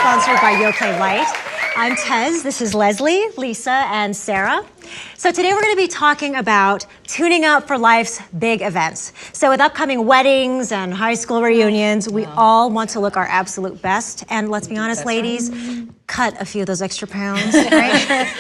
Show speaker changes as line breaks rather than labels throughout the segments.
sponsored by Yoplait Light. I'm Tez, this is Leslie, Lisa, and Sarah. So today we're going to be talking about tuning up for life's big events. So with upcoming weddings and high school reunions, we all want to look our absolute best. And let's be honest, ladies, cut a few of those extra pounds, right?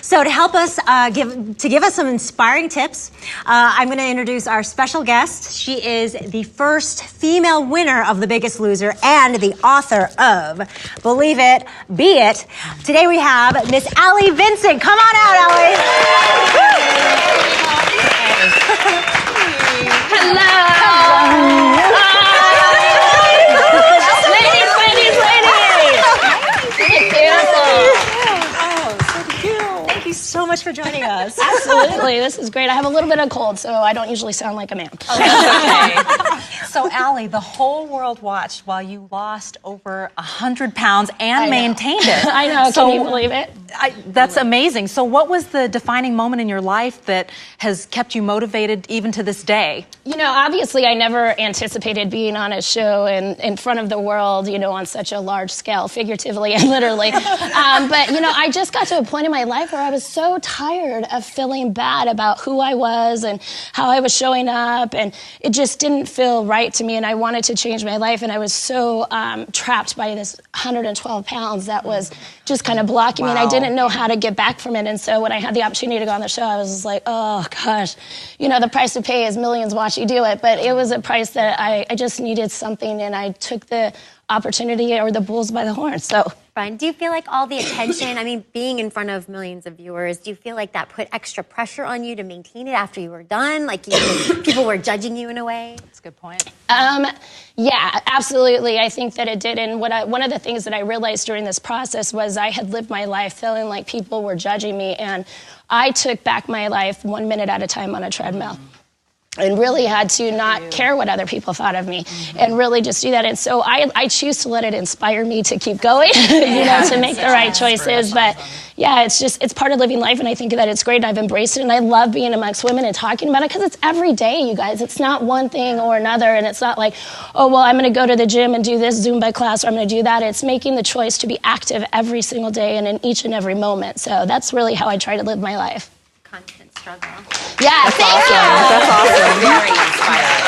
So to help us, give us some inspiring tips, I'm going to introduce our special guest. She is the first female winner of The Biggest Loser and the author of Believe It, Be It. Today we have Miss Allison Vincent. Come on out, Allie. Thank you so much for joining us.
Absolutely, this is great. I have a little bit of cold, so I don't usually sound like a man.
Oh, that's okay. So, Allie, the whole world watched while you lost over 100 pounds and maintained it.
I know,
so,
can you believe it?
That's amazing. So what was the defining moment in your life that has kept you motivated even to this day?
You know, obviously I never anticipated being on a show in front of the world, you know, on such a large scale, figuratively and literally. But, you know, I just got to a point in my life where I was so tired of feeling bad about who I was and how I was showing up, and it just didn't feel right to me, and I wanted to change my life, and I was so trapped by this 112 pounds that was just kind of blocking me, and I didn't know how to get back from it. And so when I had the opportunity to go on the show, I was just like, oh gosh, you know, the price to pay is millions watch you do it, but it was a price that I just needed something, and I took the opportunity or the bulls by the horns. So
Brian, do you feel like all the attention, I mean, being in front of millions of viewers, do you feel like that put extra pressure on you to maintain it after you were done? Like people were judging you in a way?
That's a good point.
Yeah, absolutely. I think that it did. And one of the things that I realized during this process was I had lived my life feeling like people were judging me, and I took back my life 1 minute at a time on a treadmill. And really had to not care what other people thought of me, and really just do that. And so I choose to let it inspire me to keep going, you know, to make the right choices. But yeah, it's part of living life, and I think that it's great, and I've embraced it, and I love being amongst women and talking about it, because it's every day, you guys. It's not one thing or another, and it's not like, oh, well, I'm going to go to the gym and do this Zumba class, or I'm going to do that. It's making the choice to be active every single day and in each and every moment. So that's really how I try to live my life.
Constant struggle.
Yeah, thank you.
That's awesome.
Very inspiring.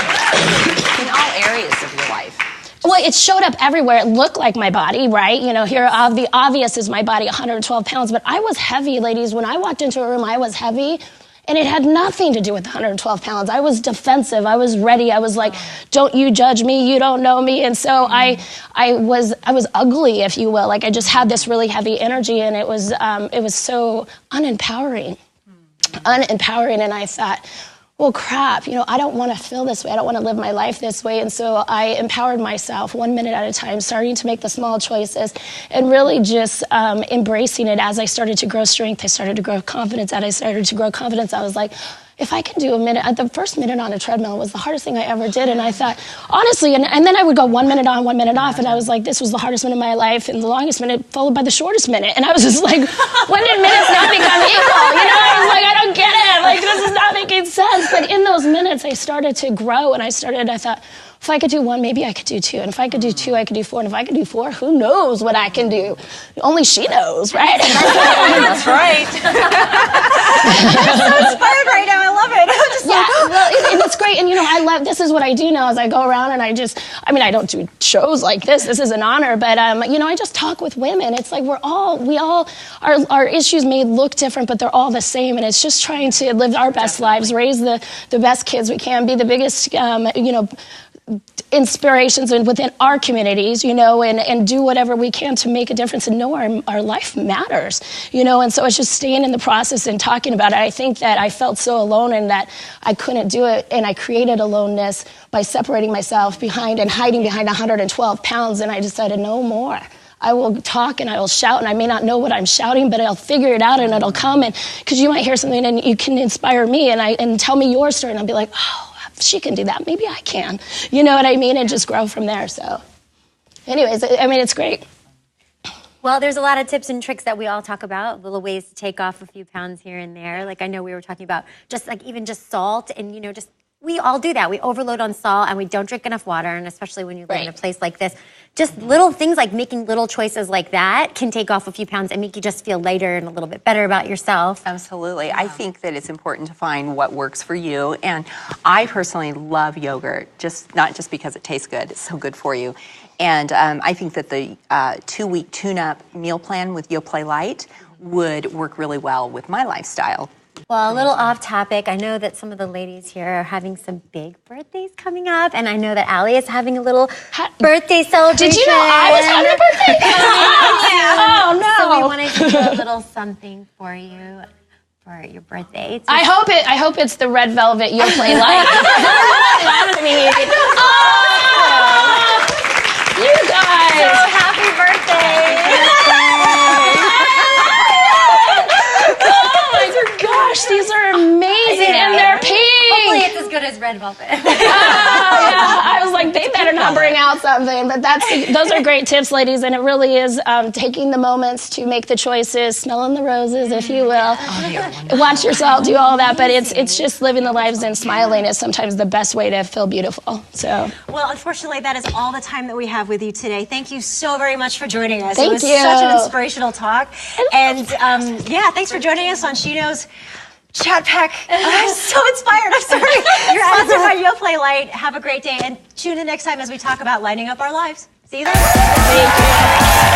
In all areas of your life.
Well, it showed up everywhere. It looked like my body, right? You know, here, the obvious is my body, 112 pounds, but I was heavy, ladies. When I walked into a room, I was heavy, and it had nothing to do with 112 pounds. I was defensive. I was ready. I was like, don't you judge me. You don't know me. And so I was ugly, if you will. Like, I just had this really heavy energy, and it was so unempowering. And I thought, well, crap, you know, I don't want to feel this way. I don't want to live my life this way. And so I empowered myself 1 minute at a time, starting to make the small choices and really just embracing it. As I started to grow strength, I started to grow confidence. As I started to grow confidence, I was like, if I can do a minute, the first minute on a treadmill was the hardest thing I ever did. And I thought, honestly, and then I would go 1 minute on, 1 minute off. And I was like, this was the hardest minute of my life, and the longest minute followed by the shortest minute. And I was just like, when did minutes not become equal? You know, I was like, I don't get it. Like, this is not making sense. But in those minutes, I started to grow, and I thought, if I could do one, maybe I could do two. And if I could do two, I could do four. And if I could do four, who knows what I can do? Only she knows, right?
That's right.
I'm so inspired right now. I love it. I'm just
well, it's great. And, you know, this is what I do now, is I go around and I don't do shows like this. This is an honor. But, you know, I just talk with women. It's like our issues may look different, but they're all the same. And it's just trying to live our best lives, raise the best kids we can, be the biggest, you know, inspirations within our communities, you know, and do whatever we can to make a difference and know our life matters, you know. And so it's just staying in the process and talking about it. I think that I felt so alone and that I couldn't do it, and I created aloneness by separating myself behind and hiding behind 112 pounds, and I decided no more. I will talk and I will shout, and I may not know what I'm shouting, but I'll figure it out and it'll come. And because you might hear something and you can inspire me and tell me your story, and I'll be like, oh, if she can do that, maybe I can. You know what I mean? And just grow from there. So anyways, I mean, it's great.
Well, there's a lot of tips and tricks that we all talk about, little ways to take off a few pounds here and there. Like I know we were talking about just like even just salt and, you know, just
we all do that. We overload on salt and we don't drink enough water, and especially when you live in a place like this. Just little things like making little choices like that can take off a few pounds and make you just feel lighter and a little bit better about yourself.
Absolutely. I think that it's important to find what works for you. And I personally love yogurt, not just because it tastes good, it's so good for you. And I think that the 2-week tune-up meal plan with Yoplait Light would work really well with my lifestyle.
Well, a little off topic. I know that some of the ladies here are having some big birthdays coming up, and I know that Allie is having a little birthday celebration.
Did you know I was having a birthday? Oh, no.
So we wanted to do a little something for you for your birthday.
I hope it's the red velvet Yoplait Light. You guys.
So happy birthday.
Gosh, these are amazing, and they're pink.
Hopefully it's as good as red velvet.
Yeah. I was like, they better not bring out something. But those are great tips, ladies, and it really is taking the moments to make the choices, smelling the roses, if you will. Watch yourself, do all that. But it's just living the lives and smiling is sometimes the best way to feel beautiful. So.
Well, unfortunately, that is all the time that we have with you today. Thank you so very much for joining us.
Thank
it was
you.
such an inspirational talk. And yeah, thanks for joining us on Shino's Chat Pack. I'm so inspired. I'm sorry. You're sponsored by Yoplait Light. Have a great day and tune in next time as we talk about lighting up our lives. See you then.
Thank you.